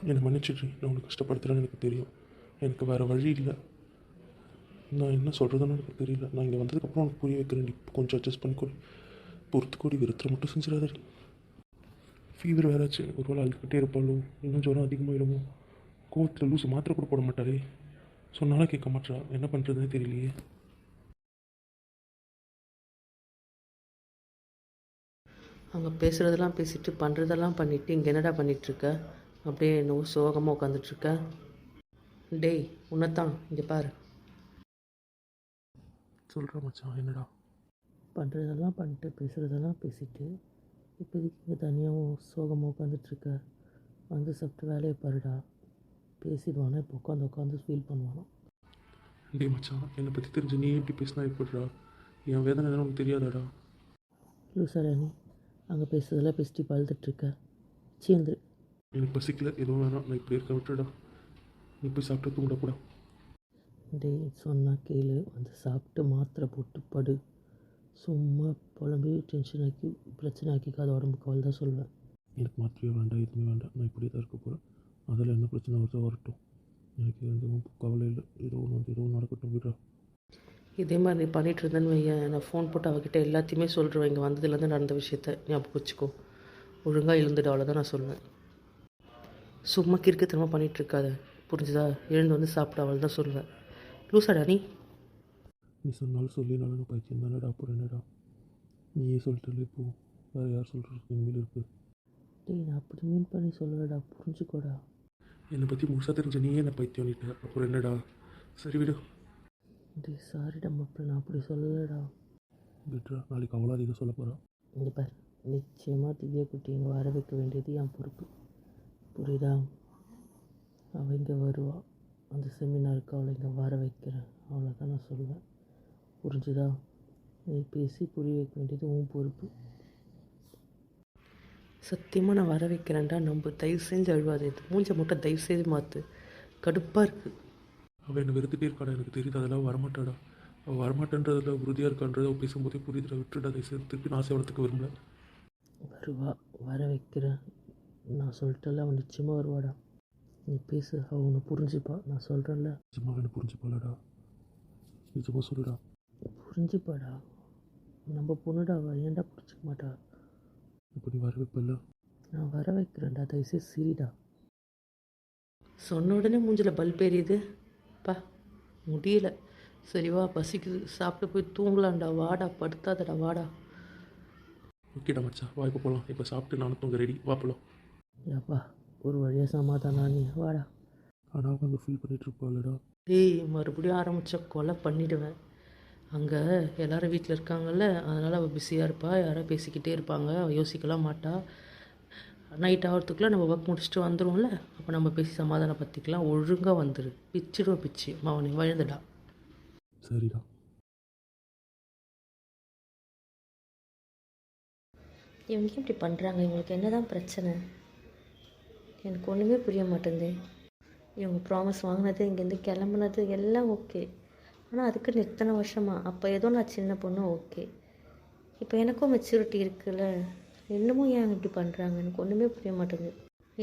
என்னை மன்னிச்சிட்றி. நான் உனக்கு கஷ்டப்படுத்துகிறேன்னு எனக்கு தெரியும். எனக்கு வேறு வழி இல்லை. நான் என்ன சொல்கிறதுன்னு எனக்கு தெரியல. நான் இங்கே வந்ததுக்கப்புறம் உனக்கு புரிய வைக்கிறேன். கொஞ்சம் அட்ஜஸ்ட் பண்ணிக்கொடு. பொறுத்துக்கோடி. விருத்தரை மட்டும் செஞ்சிடாதடி. ஃபீவர் வேறாச்சு. ஒரு வேளை அழுதுகிட்டே இருப்பாளோ, இன்னும் ஜுரம் அதிகமாகிடுமோ. கோவத்தில் லூசு மாத்திரை கூட போட மாட்டாளே. சொன்னாலும் கேட்க மாட்டா. என்ன பண்ணுறதுன்னு தெரியலையே. அங்கே பேசுகிறதெல்லாம் பேசிட்டு பண்ணுறதெல்லாம் பண்ணிவிட்டு இங்கே என்னடா பண்ணிகிட்ருக்க? அப்படியே என்னவோ சோகமாக உட்காந்துட்ருக்க. டேய் உன்னைத்தான் இங்கே பாரு. சொல்கிறா மச்சான். என்னடா பண்ணுறதெல்லாம் பண்ணிட்டு பேசுகிறதெல்லாம் பேசிட்டு இப்போதைக்கு இங்கே தனியாகவும் சோகமாக உட்காந்துட்ருக்க. வந்து சாப்பிட்டு வேலையை பாருடா. பேசிடுவானா இப்போ உட்காந்து ஃபீல் பண்ணுவானா? டே மச்சான், என்னை பற்றி தெரிஞ்சு நீ எப்படி பேசினா எப்படிடா? என் வேதனை என்ன உனக்கு தெரியாதாடா? லூசாடா நீ. அங்கே பேசுறதெல்லாம் பேசிட்டு பழுதுட்ருக்க. சீந்துரு. எனக்கு பசிக்கல, எதுவும் வேணாம். நான் இப்படி இருக்க விட்டுடா. நீ போய் சாப்பிட்டு தூங்கக்கூடா. டேய் சொன்னால் கேளு. வந்து சாப்பிட்டு மாத்திரை போட்டு படு. சும்மா புலம்பி டென்ஷன் ஆக்கி பிரச்சனை ஆக்கிக்காத உடம்புக்கு அவள் தான் சொல்லுவேன். எனக்கு மாத்திரையே வேண்டாம், எதுவுமே வேண்டாம். நான் இப்படியே தான் இருக்க போகிறேன். அதில் என்ன பிரச்சனை வருதோ வரட்டும். எனக்கு எதுவும் கவலை இல்லை. எதுவும் நடக்கட்டும் விடுறா. இதே மாதிரி நீ பண்ணிகிட்டு இருந்தேன்னு வையன், நான் ஃபோன் போட்டு அவகிட்ட எல்லாத்தையுமே சொல்லிடுவேன். இங்கே வந்ததுலேருந்து நடந்த விஷயத்த ஞாபகம் வச்சுக்கோ. ஒழுங்காக எழுந்துட்டு அவ்வளோதான் நான் சொல்லுவேன். சும்மா கிறுக்குத்தனமாக பண்ணிகிட்ருக்காத, புரிஞ்சுதா? எழுந்து வந்து சாப்பிட அவள் தான் சொல்லுவேன். லூசாடா நீ. நீ சொன்னாலும் சொல்லினாலும் நான் பைத்தியம் தானடா. அப்புறம் என்னடா? நீயே சொல்லிட்டு இப்போது வேறு யார் சொல்கிறதுக்கு உண்மையில் இருக்குது? டேய் நான் அப்படி மீன் பண்ணி சொல்லலடா, புரிஞ்சுக்கோடா. என்னை பற்றி முழுசாக தெரிஞ்ச நீயே என்ன பைத்தியம் பண்ணிட்ட. அப்புறம் என்னடா? சரி விடு. டேய் சாரிடா மாப்பிள்ள, நான் அப்படி சொல்லலடா. விட்றா. நாளைக்கு அவ்வளோ அதிகம் சொல்ல போகிறான். இங்கே பார், நிச்சயமாக திவ்யா குட்டி இங்கே வர வைக்க வேண்டியது என் பொறுப்பு, புரியுதா? அவள் இங்கே வருவாள். அந்த செமினாருக்கு அவளை இங்கே வர வைக்கிறேன், அவ்வளோதான் நான் சொல்லுவேன். புரிஞ்சுதா? நீ பேசி புரிய வைக்க வேண்டியது உன் பொறுப்பு. சத்தியமாக நான் வர வைக்கிறேன்டா. நம்ம தயவு செஞ்சு அழுவாது. இது மூஞ்ச மட்டும் தயவு செய்து மாற்று. கடுப்பாக இருக்குது. அவள் என்னை வெறுத்துட்டே இருக்காடா. எனக்கு தெரியுது அதெல்லாம் வரமாட்டாடா. அவள் வரமாட்டேன்றதில் உறுதியாக இருக்கான்றதை அவள் பேசும்போதே புரியுதுடா. விட்டுடா. அதை திருப்பி நான் ஆசைப்படுறதுக்கு விரும்பல. வருவா, வர வைக்கிறேன். நான் சொல்லிட்டல, அவன் நிச்சயமாக வருவாடா. நீ பேசு, அவன் உன்னை புரிஞ்சுப்பா. நான் சொல்கிறேன்ல. நிஜமாக என்ன புரிஞ்சுப்பாளடா? நிஜமாக சொல்லுடா. புரிஞ்சுப்பாடா. நம்ம பொண்ணுடா, அவள் ஏன்டா புரிஞ்சுக்க மாட்டா? இப்போ நீ வர வைப்பல்ல? நான் வர வைக்கிறேன்டா, தயவுசெய்து சிரிடா. சொன்ன உடனே மூஞ்சில் பல்ப் எரியுது பா. முடியல. சரி வா, பசிக்குது, சாப்பிட்டு போய் தூங்கலாம்டா. வாடா, படுத்தாதடா, வாடா. ஓகேடா மச்சா, வா இப்போ போகலாம். இப்போ சாப்பிட்டு நானும் தூங்க ரெடி. வா போகலாம். ஏப்பா ஒரு வழியாக சமாதானம் நீ வாடா. ஆனால் அங்கே ஃபீல் பண்ணிகிட்டு இருப்பாளடா. டேய் மறுபடியும் ஆரம்பித்தா கொலை பண்ணிவிடுவேன். அங்கே எல்லோரும் வீட்டில் இருக்காங்கல்ல, அதனால் அவள் பிஸியாக இருப்பாள். யாரோ பேசிக்கிட்டே இருப்பாங்க, அவள் யோசிக்கலாம் மாட்டா. நைட் ஆகிறதுக்குள்ளே நம்ம ஒர்க் முடிச்சுட்டு வந்துடுவோம்ல, அப்போ நம்ம பேசி சமாதானப்படுத்திக்கலாம். ஒழுங்காக வந்துடு. பிச்சிடுவோம் பிச்சு அவனை வழுந்துடா. சரிடா. இவங்க இப்படி பண்ணுறாங்க? இவங்களுக்கு என்ன தான் பிரச்சனை? எனக்கு ஒன்றுமே புரிய மாட்டேங்குது. இவங்க ப்ராமிஸ் வாங்கினது, இங்கேருந்து கிளம்புனது எல்லாம் ஓகே. ஆனால் அதுக்குன்னு இத்தனை வருஷமாக, அப்போ ஏதோ நான் சின்ன பொண்ணு ஓகே. இப்போ எனக்கும் மெச்சூரிட்டி இருக்குல்ல, இன்னமும் ஏன் இப்படி பண்ணுறாங்க? எனக்கு ஒன்றுமே புரிய மாட்டேங்குது.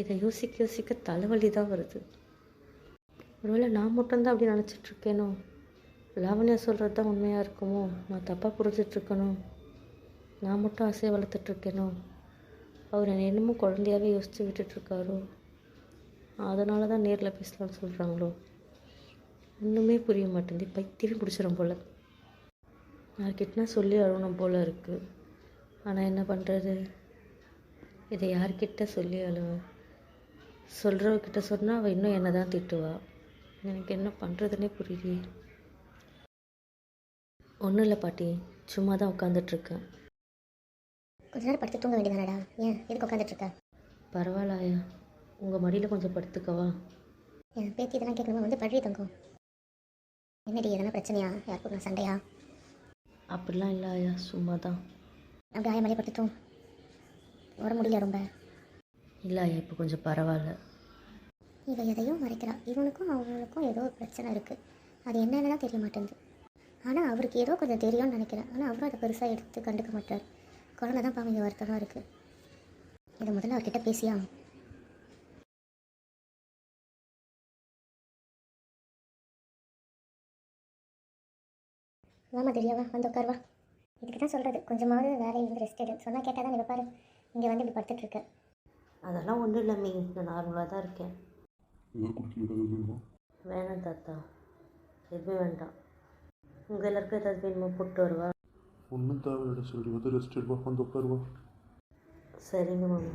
இதை யோசிக்க யோசிக்க தலைவலி தான் வருது. ஒருவேளை நான் மட்டும்தான் அப்படி நினச்சிட்ருக்கேனோ? லாவண்யா சொல்கிறது தான் உண்மையாக இருக்குமோ? நான் தப்பாக புரிஞ்சிட்ருக்கணும். நான் மட்டும் ஆசையை வளர்த்துட்ருக்கேனோ? அவர் என்னை என்னமோ குழந்தையாகவே யோசித்து விட்டுட்ருக்காரோ? அதனால தான் நேரில் பேசலாம்னு சொல்கிறாங்களோ? ஒன்றுமே புரிய மாட்டேங்குது. பைத்தியமே பிடிச்சிடும் போல். யார்கிட்டனா சொல்லி அழுகணும் போல் இருக்குது. ஆனால் என்ன பண்ணுறது? இதை யார்கிட்ட சொல்லி அழுவேன்? சொல்கிறவகிட்ட சொன்னால் அவள் இன்னும் என்ன தான் திட்டுவா. எனக்கு என்ன பண்ணுறதுனே புரியலையே. ஒன்றும் இல்லை பாட்டி, சும்மா தான் உட்காந்துட்ருக்கேன். கொஞ்ச நேரம் படுத்து தூங்க வேண்டியதானடா? ஏன் எதுக்கு உட்காந்துட்ருக்க? பரவாயில்லையா, உங்கள் மடியில் கொஞ்சம் படுத்துக்கவா? என் பேத்தி இதெல்லாம் கேட்கணுமா? வந்து பழி தங்கும். என்னடி எதனா பிரச்சனையா? யாருக்கும் நான் சண்டையா? அப்படிலாம் இல்லை ஐயா, சும்மா தான். அப்படி ஆய மலையை படுத்துட்டும் வர முடியல ரொம்ப. இல்லை ஐயா, இப்போ கொஞ்சம் பரவாயில்ல. இவன் எதையும் மறைக்கிறா. இவனுக்கும் அவங்களுக்கும் ஏதோ ஒரு பிரச்சனை இருக்குது. அது என்னென்னு தான் தெரிய மாட்டேங்குது. ஆனால் அவருக்கு ஏதோ கொஞ்சம் தெரியும்னு நினைக்கிறேன். ஆனால் அவரும் அதை பெருசாக எடுத்து கண்டுக்க மாட்டார். குழந்தை தான் பாவம் இங்கே வருத்தமாக இருக்குது. இதை முதல்ல அவர்கிட்ட பேசியா? வாமா தெரியாவா வந்து உட்காருவா. இதுக்கு தான் சொல்கிறது கொஞ்சமாவது வேலையை இருந்து ரெஸ்ட் எடு. சொன்னால் கேட்டால் தான் நீ பாரு இங்கே வந்து இப்படி படுத்துட்டு இருக்க. அதெல்லாம் ஒன்றும் இல்லை மீ, நான் நார்மலாக தான் இருக்கேன். ஏதாவது குடிக்க ஏதாவது வேணுமா? வேணாம் தாத்தா, எதுவுமே வேண்டாம். உங்கள் எல்லாருக்கும் ஏதாவது வேணுமா போட்டு வருவா? ஒன்றும் தேவையில்லை சொல்லி வந்து ரெஸ்ட் எடுப்பா, வந்து உட்காருவா. சரிங்க மாமா.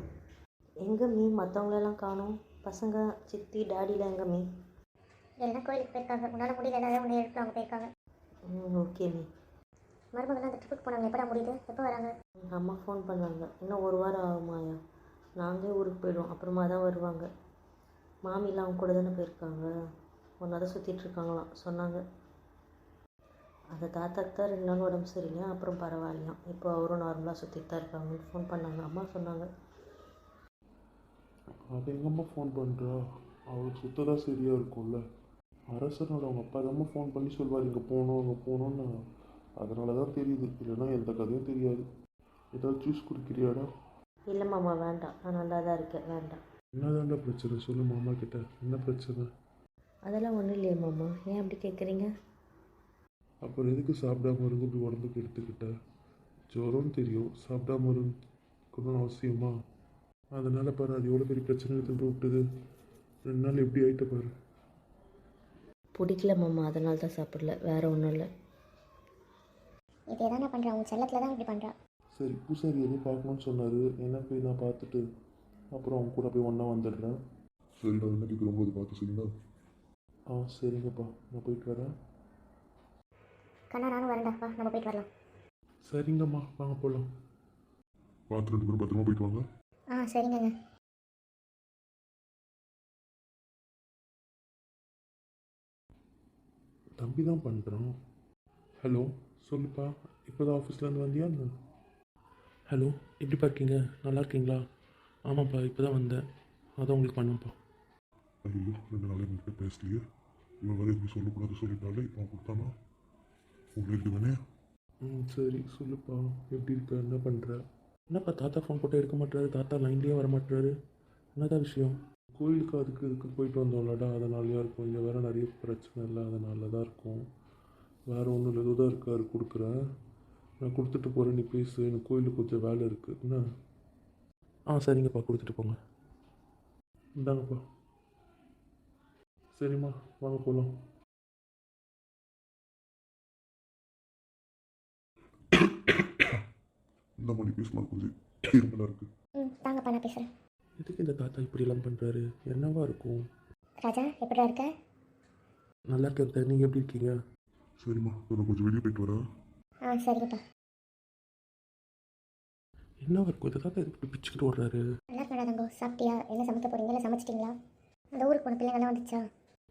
எங்கே மீ மற்றவங்களெல்லாம் காணோம்? பசங்க, சித்தி, டாடிலாம் எங்கே மீ? எல்லாம் கோயிலுக்கு போயிருக்காங்க. உன்னால் முடியல ஏதாவது ஒன்று எடுத்து அவங்க போயிருக்காங்க. Okay me. மருமகள்லாம் அந்த ட்ரிப்புக்கு போனாங்க. எப்படா முடியுது? எப்போ வராங்க? அம்மா ஃபோன் பண்ணாங்க, இன்னும் ஒரு வாரம் ஆகுமாயா. நாங்களே ஊருக்கு போயிடுவோம், அப்புறமா தான் வருவாங்க. மாமிலாம் அவங்க கூட தானே போயிருக்காங்க, ஒன்றா தான் சுற்றிட்டுருக்காங்களாம் சொன்னாங்க. அந்த தாத்தாக்கு தான் 2 நாள் உடம்பு சரியில்லையா, அப்புறம் பரவாயில்லையாம். இப்போ அவரும் நார்மலாக சுற்றிட்டு தான் இருக்காங்கன்னு ஃபோன் பண்ணாங்க, அம்மா சொன்னாங்க. அவள் எங்கம்மா ஃபோன் பண்ணுறா? அவளுக்கு சுத்ததான் சரியாக இருக்கும்ல. அரசனோட அவங்க அப்பா தாம்மா ஃபோன் பண்ணி சொல்வார் இங்கே போகணும் அங்கே போகணுன்னு. அதனால தான் தெரியுது, இல்லைன்னா எந்த கதையும் தெரியாது. ஏதாவது ஜூஸ் குடிக்கிறியாடா? இல்லை மாமா வேண்டாம், நான் நல்லா தான் இருக்கேன், வேண்டாம். என்னதான்டா பிரச்சனை சொல்லு மாமா கிட்ட. என்ன பிரச்சனை? அதெல்லாம் ஒன்றும் இல்லையே மாமா, ஏன் அப்படி கேட்குறீங்க? அப்புறம் எதுக்கு சாப்பிடாம இருந்து இப்படி உடம்புக்கு எடுத்துக்கிட்ட? ஜுரம்னு தெரியும், சாப்பிடாம இருக்கணும்னு அவசியமா? அதனால் பாரு அது எவ்வளோ பெரிய பிரச்சனை எடுத்துட்டு விட்டுது. 2 நாள் எப்படி ஆகிட்ட பாரு. பிடிக்கல மாமா, அதனால தான் சாப்பிடல, வேறு ஒன்றும் இல்லை. இதே தான் நான் பண்ணுறேன். உங்கள் செல்லத்தில் தான் இப்படி பண்ணுறா. சரி, பூசாரி எதுவும் பார்க்கணும்னு சொன்னார். என்ன போய் நான் பார்த்துட்டு அப்புறம் அவங்க கூட போய் ஒன்றா வந்துடுறேன். சரி, நான் என்ன கேட்குறோம் பார்த்து சரிங்களா? சரிங்கப்பா, நான் போயிட்டு வரேன். கண்ணா நானும் வரேன்டா, வா நம்ம போயிட்டு வரலாம். சரிங்கம்மா, வாங்க போகலாம். பார்த்து 2 பேரும் பத்திரமா போயிட்டு வாங்க. சரிங்கங்க. தம்பி தான் பண்ணுறான். ஹலோ சொல்லுப்பா, இப்போ தான் ஆஃபீஸ்லேருந்து வந்தியா? ஹலோ, எப்படிப்பா இருக்கீங்க? நல்லா இருக்கீங்களா? ஆமாப்பா, இப்போ தான் வந்தேன், அதான் உங்களுக்கு பண்ணேன்ப்பா. ஐயோ, 2 நாளே எங்கள்கிட்ட பேசலையே. இவன் வேறு எதுவும் சொல்லக்கூடாது சொல்லிட்டாலே இப்போ அவன் கொடுத்தானா உங்களுக்கு வேணே. சரி சொல்லுப்பா, எப்படி இருக்க? என்ன பண்ணுற? என்னப்பா தாத்தா ஃபோன் போட்டு எடுக்க மாட்டாரு, தாத்தா லைன்லேயே வர மாட்டாரு, என்னதான் விஷயம்? கோயிலுக்கு அதுக்கு இதுக்கு போயிட்டு வந்தோம்லடா, அதனாலயா இருக்கும். இங்கே வேறு நிறைய பிரச்சனை இல்லை, அதனால தான் இருக்கும். வேறு ஒன்றும் இல்லை, தான் இருக்காரு, கொடுக்குறேன். நான் கொடுத்துட்டு போகிறேன், நீ பேசு. எனக்கு கோயிலுக்கு கொஞ்சம் வேலை இருக்குது. என்ன? சரிங்கப்பா, கொடுத்துட்டு போங்க. இந்தாங்கப்பா. சரிம்மா, வாங்க போகலாம். இந்த மாதிரி பேசுமா கொஞ்சம் இருமலாக இருக்குது. தாங்கப்பா நான் பேசுகிறேன். எதுக்கு இந்த தாத்தா இப்படிலாம் பண்ணுறாரு? என்னவா இருக்கும்? ராஜா எப்படிடா இருக்க? நல்லா இருக்கேன். நீங்கள் எப்படி இருக்கீங்க? சரிம்மா, நான் கொஞ்சம் வெளியே போயிட்டு வரேன். சரிங்கப்பா. என்னவா இருக்கும் இந்த தாத்தா? இப்படி பிச்சுக்கிட்டு ஓடுறாரு. நல்லா இருக்கா தங்கோ? சாப்பிட்டியா? என்ன சமைக்க போகிறீங்க? இல்லை சமைச்சிட்டிங்களா? அந்த ஊருக்கு போன பிள்ளைங்கள்லாம் வந்துச்சா?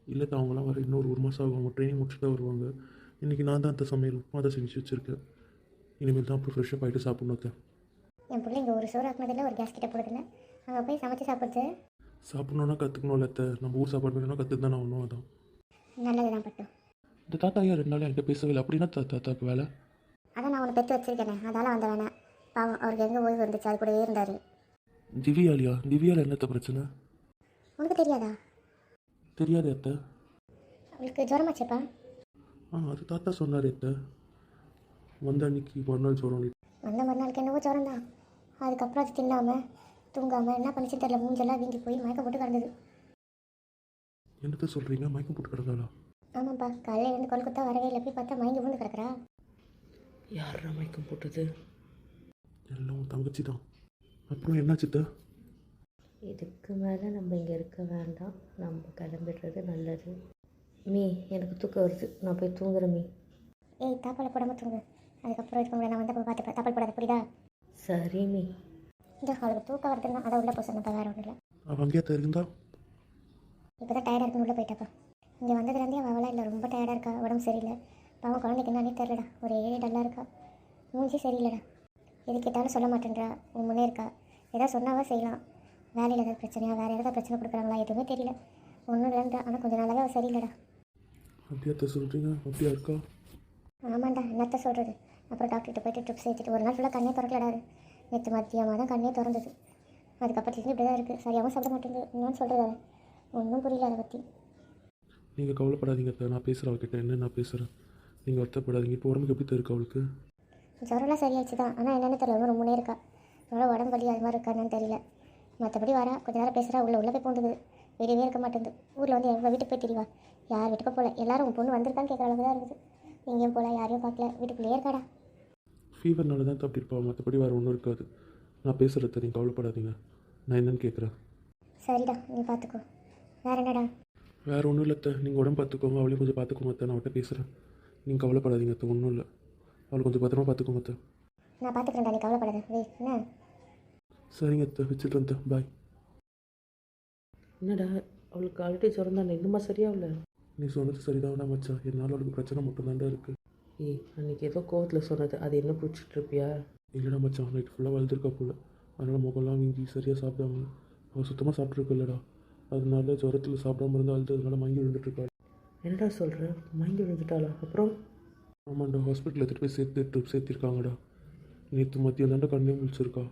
இல்லை தான், அவங்களாம் வர இன்னொரு 1 மாதம் ஆகும். அவங்க ட்ரைனிங் முடிச்சுட்டு தான் வருவாங்க. இன்றைக்கி நான் தான் அந்த சமையல் உப்புமா தான் செஞ்சு வச்சுருக்கேன். இனிமேல் தான் அப்புறம் ஃப்ரெஷ்ஷாக ஆகிட்டு சாப்பிட்ணும். என் பிள்ளை இங்கே ஒரு சோறு ஆக்குனதில்லை, ஒரு கேஸ் கிட்ட போடுறதில்ல. அங்கே போய் சமைச்சு சாப்பிடுது. சாப்பிட்ணுன்னா கற்றுக்கணும்ல அத்தை. நம்ம ஊர் சாப்பாடு வேணும்னா கற்று தானே ஆகணும். அதான் நல்லது தான் பட்டும். இந்த தாத்தா ஐயா 2 நாள் என்கிட்ட பேசவே இல்லை. அப்படின்னா தாத்தாக்கு வேலை? அதான் நான் உன்னை பெற்று வச்சிருக்கேனே, அதால் வந்த வேணாம். பாவம், அவருக்கு எங்கே ஓய்வு வந்துச்சு, அது கூடவே இருந்தார். திவ்யாலியா? திவ்யாவில் என்னத்த பிரச்சனை? உனக்கு தெரியாதா? தெரியாது அத்தை. அவளுக்கு ஜுரமாச்சேப்பா. அது தாத்தா சொன்னார் அத்தை. வந்த அன்னைக்கு மறுநாள் சொல்கிறோம். வந்த மறுநாளுக்கு என்னவோ ஜுரம் தான். அதுக்கப்புறம் அது தின்னாமல் தூங்காமல் என்ன பண்ணிச்சு தெரியல, மூஞ்செல்லாம் வீங்கி போய் மயக்கம் போட்டு கிடந்தது. என்னத்த சொல்கிறீங்க? மயக்கம் போட்டு கிடந்தாளா? ஆமாப்பா, காலையில் இருந்து கொல்கத்தா வரவே இல்லை. போய் பார்த்தா மயங்கி விழுந்து கிடக்குறா. யார் மயக்கம் போட்டது? எல்லாம் உன் தங்கச்சி தான். அப்புறம் என்ன சித்தா? இதுக்கு மேலே நம்ம இங்கே இருக்க வேண்டாம், நம்ம கிளம்பிடுறது நல்லது. மீ, எனக்கு தூக்கம் வருது, நான் போய் தூங்குறேன் மீ. ஏய், தாப்பால் போடாமல் தூங்கு. அதுக்கப்புறம் இதுக்கு முன்னாடி நான் வந்து பார்த்துப்பேன். தாப்பால் போடாத, புரியுதா? சரி மீ. இந்த அவளுக்கு தூக்கம் வருதுன்னா அதை உள்ளே போக சொன்னப்பா, வேறு ஒன்றும் இல்லை. அவள் அங்கேயா இருந்தா? இப்போ தான் டயர்டாக இருக்குன்னு உள்ளே போயிட்டாப்பா. இங்கே வந்ததுலேருந்தே அவளாக இல்லை, ரொம்ப டயர்டாக இருக்கா, உடம்பு சரியில்லை. பாவம், குழந்தைக்கு என்னன்னே தெரிலடா, ஒரே டல்லாக இருக்கா, மூஞ்சி சரியில்லைடா. எது கேட்டாலும் சொல்ல மாட்டேன்றா, உன் முன்னே இருக்கா. ஏதாவது சொன்னாவா செய்யலாம். வேலையில் ஏதாவது பிரச்சனையா, வேறு ஏதாவது பிரச்சனை கொடுக்குறாங்களா, எதுவுமே தெரியல. ஒன்றும் இல்லைன்றா, ஆனால் கொஞ்சம் நாளாகவே அவள் சரியில்லைடா. அப்படியாத்த சொல்கிறீங்க? அப்படியா இருக்கா? ஆமாண்டா, என்னத்த சொல்கிறது. அப்புறம் டாக்டர்கிட்ட போய்ட்டு ட்ரிப்ஸ் ஏற்றிட்டு ஒரு நாள் ஃபுல்லாக கண்ணே திறக்கலடாது. நேற்று மத்தியமாக தான் கண்ணே திறந்தது. அதுக்கப்புறத்துலேருந்து இப்படி தான் இருக்குது. சரியாகவும் சாப்பிட மாட்டேங்குது. என்னன்னு சொல்கிறது, ஒன்றும் புரியல அதை பற்றி. நீங்கள் கவலைப்படாதீங்க அத்தை. நான் பேசுகிறேன் அவகிட்ட. என்ன நான் பேசுகிறேன். நீங்கள் வருத்தப்படாதீங்க. இப்போ உடம்புக்கு எப்படி தான் இருக்கு அவளுக்கு? ஜுரம்லாம் சரியாயிடுச்சு தான், ஆனால் என்னென்னு தெரியல, ரொம்ப இருக்கா. அதனால் உடம்பு வலி அது மாதிரி இருக்கான்னு தெரியல. மற்றபடி வரா, கொஞ்ச நேரம் பேசுகிறா, உள்ளே போய் பூண்டுது, வெளியவே இருக்க மாட்டேங்குது. ஊரில் வந்து எவ்வளோ வீட்டுக்கு போய் தெரியவா, யார் வீட்டுக்கும் போகல. எல்லாரும் உன் பொண்ணு வந்திருக்கான்னு கேட்குற அளவுக்கு தான் இருக்குது. எங்கேயும் போகல, யாரையும் பார்க்கல, வீட்டுக்குள்ளேயே இருக்காடா. ஃபீவர்னால தான் அப்படி இருப்பா, மற்றபடி வேறு ஒன்றும் இருக்காது. நான் பேசுகிறத நீங்கள் கவலைப்படாதீங்க. நான் என்னன்னு கேட்குறேன். சரிடா, நீ பார்த்துக்கோ. வேறு என்னடா? வேறு ஒன்றும் இல்லை அத்தை, நீங்கள் உடம்பு பார்த்துக்கோங்க, அவளையும் கொஞ்சம் பார்த்துக்கோங்க அத்தை. நான் அவட்ட பேசுகிறேன், நீங்கள் கவலைப்படாதீங்க அத்தை, ஒன்றும் இல்லை. அவளை கொஞ்சம் பத்திரமா பார்த்துக்கோங்க அத்தை. நான் பார்த்துக்கிறேன்டா, நீ கவலைப்படாத. என்ன? சரிங்க அத்தை, வச்சுட்டு அத்தை, பாய். என்னடா அவளுக்கு ஆல்ரெடி ஜுரம் தானே, இன்னுமா சரியாகல? நீ சொன்னது சரிதான் மச்சான், என்னால் அவளுக்கு பிரச்சனை மட்டும்தான்டா இருக்குது. ஏய், அன்றைக்கி ஏதோ கோவத்தில் சொன்னது, அது என்ன பிடிச்சிட்டு இருப்பியா? இல்லைடா மச்சான், நைட் ஃபுல்லாக வளர்ந்துருக்கா போல, அதனால் முகம்லாம் வீங்கி சரியாக சாப்பிடாம அவள் சுத்தமாக சாப்பிட்ருக்க இல்லைடா. அதனால ஜுரத்தில் சாப்பிடாம இருந்தால் அழுது மயங்கி விழுந்துட்டுருக்கா. என்னடா சொல்கிற? மயங்கி விழுந்துட்டாளா? அப்புறம்? ஆமாண்டா, ஹாஸ்பிட்டல் எடுத்துகிட்டு போய் சேர்த்திருக்காங்கடா. நேற்று மதியம் தாண்டா கண்ணே முழிச்சிருக்கா.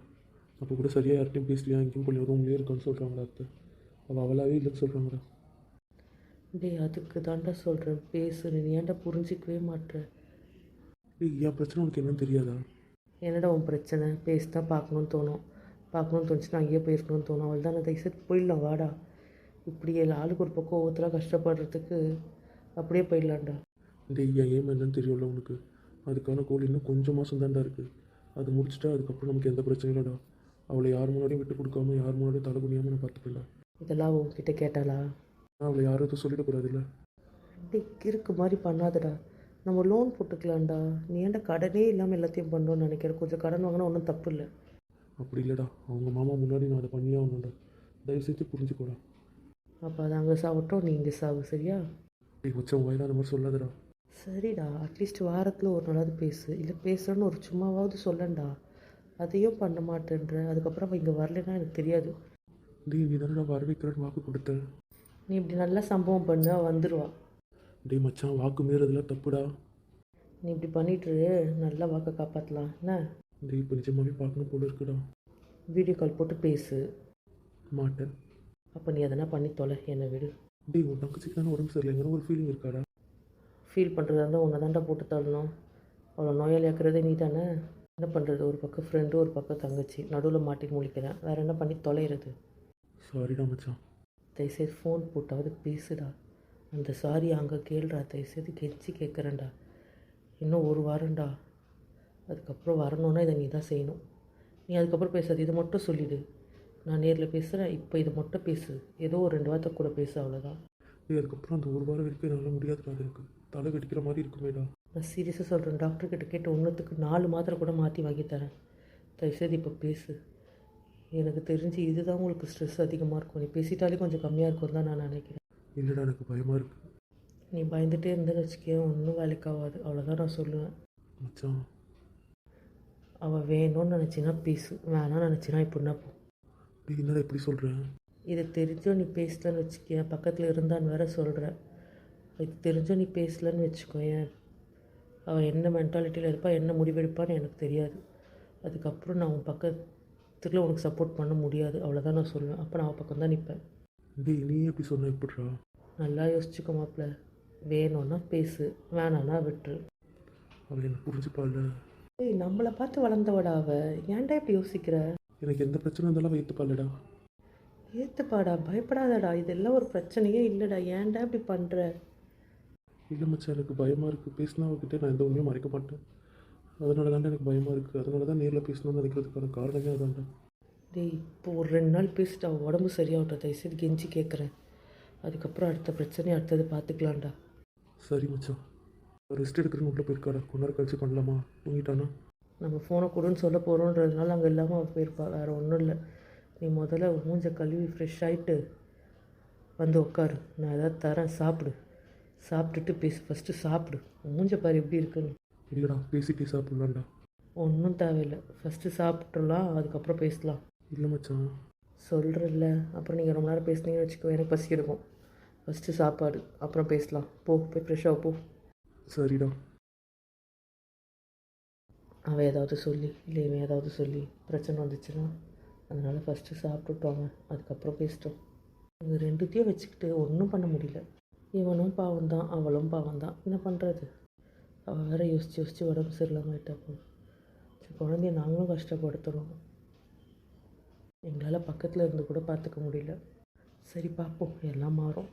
அப்போ கூட சரியாக யார்ட்டையும் பேசலையா, எங்கேயும் போய் ரூம்லேயே இருக்கான்னு சொல்கிறாங்கடா அத்தை. அவளாவே இல்லைன்னு சொல்கிறாங்கடா. டேய், அதுக்கு தாண்டா சொல்கிறேன், பேசு. நீ ஏன்டா புரிஞ்சிக்கவே மாட்டேற? டேய், என் பிரச்சனை உனக்கு என்னன்னு தெரியாதா? என்னடா உன் பிரச்சனை? பேசி தான் பார்க்கணுன்னு தோணும், பார்க்கணுன்னு தோணுச்சுன்னா அங்கேயே போயிருக்கணும்னு தோணும். அவள் தானே தயவுசெய்து போயிடலாம், வாடா. இப்படி ஆளுக்கு ஒரு பக்கம் ஒவ்வொருத்தராக கஷ்டப்படுறதுக்கு அப்படியே போயிடலாம்டா. டேய், என் ஏம் என்னன்னு தெரியும்ல உனக்கு. அதுக்கான கோல் இன்னும் கொஞ்சம் மாதம் தாண்டா இருக்குது. அது முடிச்சிட்டா அதுக்கப்புறம் நமக்கு எந்த பிரச்சனையும் இல்லைடா. அவளை யார் முன்னாடியும் விட்டு கொடுக்காம, யார் முன்னாடியும் தலை குனியாமல் நான் பார்த்துக்கலடா. இதெல்லாம் உன்கிட்ட கேட்டாளா? நான் அவளை யாரும் எதுவும் சொல்லிடக்கூடாதுல்ல. டேய், கிறுக்கு மாதிரி பண்ணாதடா. நம்ம லோன் போட்டுக்கலாம்டா. நீ ஏன்டா கடனே இல்லாமல் எல்லாத்தையும் பண்ணணும்னு நினைக்கிறேன். கொஞ்சம் கடன் வாங்கினா ஒன்றும் தப்பு இல்லை. அப்படி இல்லைடா, அவங்க மாமா முன்னாடி நான் அதை பண்ணியே ஆகணும்டா. தயவுசெய்து புரிஞ்சுக்கூடா. அப்போ அது அங்கே சாப்பிட்டோம், நீ இங்கே சாவு, சரியா? டேய் மச்சான், வாயில அந்த மாதிரி சொல்லாதடா. சரிடா, அட்லீஸ்ட் வாரத்தில் ஒரு நாளாவது பேசு. இல்லை பேசுகிறேன்னு ஒரு சும்மாவாவது சொல்லண்டா. அதையும் பண்ண மாட்டேன்ற. அதுக்கப்புறம் அவள் இங்கே வரலைன்னா எனக்கு தெரியாது. டேய், நீ தானடா வர வைக்கிறேன்னு வாக்கு கொடுத்தேன். நீ இப்படி நல்லா சம்பவம் பண்ண வந்துடுவா. டேய் மச்சான், வாக்கு மீறதெல்லாம் தப்புடா. நீ இப்படி பண்ணிட்டு நல்லா வாக்கை காப்பாற்றலாம் என்ன? டேய், இப்போ நிஜமாவே பார்க்கணும் போல இருக்குடா. வீடியோ கால் போட்டு பேசு. மாட்டேன். அப்போ நீ எதனா பண்ணி தொலை, என்னை விடு. டேய், உன் தங்கச்சிக்கு தானே உடம்பு சரியில்லைங்கிற ஒரு ஃபீலிங் இருக்காடா. ஃபீல் பண்ணுறதா இருந்தால் உன்னை தாண்டா போட்டு தள்ளணும். அவ்வளோ நோயாளியாக்குறதே நீ தானே. என்ன பண்ணுறது? ஒரு பக்கம் ஃப்ரெண்டு, ஒரு பக்கம் தங்கச்சி, நடுவில் மாட்டி முழிக்கிறேன். வேறு என்ன பண்ணி தொலைகிறது? சாரிடா மச்சான். தயவுசெய்து ஃபோன் போட்டாவது பேசுடா. அந்த சாரி அங்கே கேளுடா. தயவுசெய்து கெஞ்சி கேட்குறேன்டா. இன்னும் ஒரு வாரம்டா. அதுக்கப்புறம் வரணுன்னா இதை நீ தான் செய்யணும். நீ அதுக்கப்புறம் பேசாது, இதை மட்டும் சொல்லிவிடு. நான் நேரில் பேசுகிறேன், இப்போ இதை மட்டும் பேசு. ஏதோ ஒரு 2 வார்த்தை கூட பேசு, அவ்வளோதான். டேய், அதுக்கப்புறம் அந்த ஒரு வாரம் வரைக்கும் என்னால் முடியாதுடா. அது எனக்கு தலை வெடிக்கிற மாதிரி இருக்குமேடா. நான் சீரியஸாக சொல்கிறேன். டாக்டர்கிட்ட கேட்டு ஒன்றுத்துக்கு 4 மாத்திரை கூட மாற்றி வாங்கி தரேன். தயவுசெய்து இப்போ பேசு. எனக்கு தெரிஞ்சு இதுதான் உங்களுக்கு ஸ்ட்ரெஸ் அதிகமாக இருக்கும். நீ பேசிட்டாலே கொஞ்சம் கம்மியாக இருக்கும் தான் நான் நினைக்கிறேன். இல்லைடா, எனக்கு பயமாக இருக்குது. நீ பயந்துகிட்டே இருந்தேன்னு வச்சுக்கேன், ஒன்றும் வேலைக்காகாது. அவ்வளோதான் நான் சொல்லுவேன். மச்சான், அவள் வேணும்னு நினச்சின்னா பேசு, வேணாம்னு நினச்சின்னா இப்படின்னா போ. டேய், என்னடா இப்படி சொல்கிறேன்? இதை தெரிஞ்சும் நீ பேசலன்னு வச்சுக்கேன், பக்கத்தில் இருந்தான்னு வேற சொல்கிறேன். இது தெரிஞ்சும் நீ பேசலன்னு வச்சுக்கோயேன், அவள் என்ன மென்டாலிட்டியில் இருப்பா, என்ன முடிவெடுப்பான்னு எனக்கு தெரியாது. அதுக்கப்புறம் நான் உன் பக்கத்தில் உனக்கு சப்போர்ட் பண்ண முடியாது. அவ்வளோதான் நான் சொல்லுவேன். அப்போ நான் அவள் பக்கம் தான் நிற்பேன். டேய், நீ எப்படி சொன்ன எப்படிடா? நல்லா யோசிச்சுக்கோ மாப்பிள்ள. வேணும்னா பேசு, வேணான்னா விட்டுரு. அவள் என்ன புரிஞ்சுப்பாள். ஏய், நம்மளை பார்த்து வளர்ந்தவடா அவள். ஏன்டா இப்படி யோசிக்கிற? எனக்கு எந்த பிரச்சனை இருந்தாலும் அவள் ஏற்றுப்பாள்டா. ஏற்றுப்பாடா, பயப்படாதடா. இதெல்லாம் ஒரு பிரச்சனையே இல்லைடா. ஏன்டா இப்படி பண்ணுற? இல்லை மச்சான், எனக்கு பயமாக இருக்குது. பேசினா அவகிட்ட நான் எந்த உண்மையும் மறைக்க மாட்டேன். அதனால தாண்டா எனக்கு பயமாக இருக்குது. அதனால தான் நேரில் பேசணும்னு நினைக்கிறதுக்கான காரணமே அதான்டா. டேய், இப்போ ஒரு 2 நாள் பேசிட்டு அவள் உடம்பு சரியாகட்டும். தயவுசெய்து கெஞ்சி கேட்குறேன். அதுக்கப்புறம் அடுத்த பிரச்சனையை அடுத்தது பார்த்துக்கலாம்டா. சரி மச்சான், ரெஸ்ட் எடுக்கிறேன்னு உள்ளே போயிருக்காடா. கொஞ்ச நேரம் கழிச்சு பண்ணலாமா? தூங்கிட்டானா? நம்ம ஃபோனை கொடுன்னு சொல்ல போகிறோன்றதுனால அங்கே இல்லாமல் அவள் போயிருப்பா. வேறு ஒன்றும் இல்லை. நீ முதல்ல மூஞ்ச கழுவி ஃப்ரெஷ் ஆகிட்டு வந்து உட்காரு. நான் ஏதாவது தரேன், சாப்பிடு. சாப்பிட்டுட்டு பேசு. ஃபஸ்ட்டு சாப்பிடு. மூஞ்ச பாரு எப்படி இருக்குன்னு. இல்லைடா, பேசிட்டே சாப்பிட்லாம்டா. ஒன்றும் தேவையில்லை. ஃபஸ்ட்டு சாப்பிட்றலாம், அதுக்கப்புறம் பேசலாம். இல்லை மச்சான். சொல்கிறல்ல. அப்புறம் நீங்கள் ரொம்ப நேரம் பேசுனீங்கன்னு வச்சுக்கோ, எனக்கு பசி எடுக்கும். ஃபஸ்ட்டு சாப்பாடு, அப்புறம் பேசலாம். போய் ஃப்ரெஷ்ஷாக போ. சரிடா. அவள் ஏதாவது சொல்லி, இல்லை இவன் ஏதாவது சொல்லி பிரச்சனை வந்துச்சுன்னா, அதனால் ஃபஸ்ட்டு சாப்பிட்டுட்டோங்க, அதுக்கப்புறம் பேசிட்டோம். இவங்க 2த்தையும் வச்சுக்கிட்டு ஒன்றும் பண்ண முடியல. இவனும் பாவம் தான், அவளும் பாவம் தான். என்ன பண்ணுறது? அவள் வேறு யோசித்து யோசித்து உடம்பு சரியில்லாமல் ஆகிட்டாப்போ. சரி, குழந்தைய நாங்களும் கஷ்டப்படுத்துகிறோம், எங்களால் பக்கத்தில் இருந்து கூட பார்த்துக்க முடியல. சரி பார்ப்போம், எல்லாம் மாறும்.